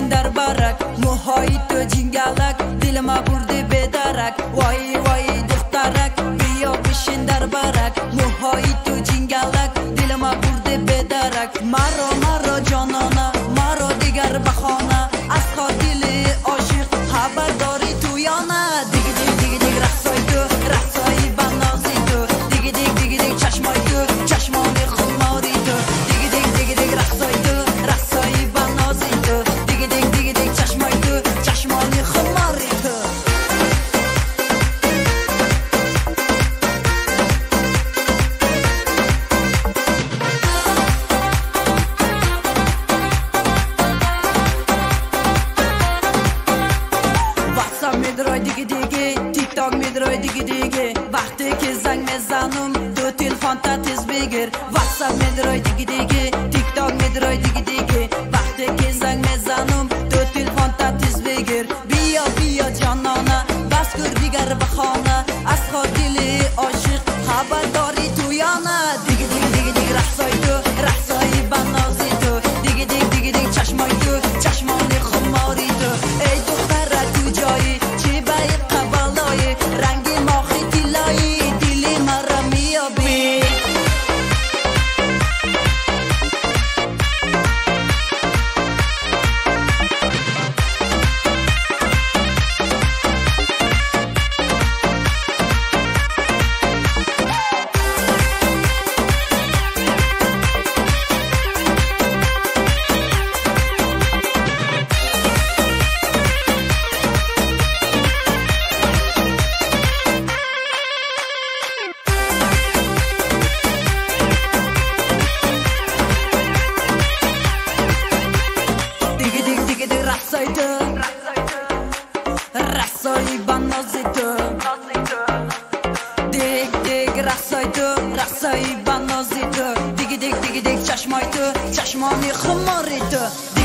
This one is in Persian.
در برک موهای تو جنگلک دل ما برده بدرک وای وای دخترک بیا بشین در برک موهای تو جنگلک دل ما برده بدرک مرا جانانه مرا دیگر بخانه از قاتل عاشق خبر داری تو یا نه دیگه رقصای تو رقصای بنازی تو دیگه چشمای تو چشمانی خماری تو دیگه رقصای تو رقصای بنازی تو دیگه چشمای تو چشمانی خماری تو واتساپ میدرای دیگه تیک تاک میدرای دیگه وقتی که زنگ میزنم دو تلفن تا تیز بگیر واتساپ میدرای دیگه تیک تاک میدرای دیگه وقتی که زنگ میزنم دو تلفن تا تیز بگیر بیا جانانه بس کر دیگر بخانه از قاتل عاشق خبر داری تو یا نه دیگه رقصای تو رقصای بنازی تو دیگه چشمای تو چشمانی خماری تو ای دختر تو جایی چی بای قبالای رنگ ماخی تلایی دلی مرا میابی رقصای بنازی تو دیگ رقصای تو رقصای بنازی تو دیگه چشمای تو چشمانی خماری تو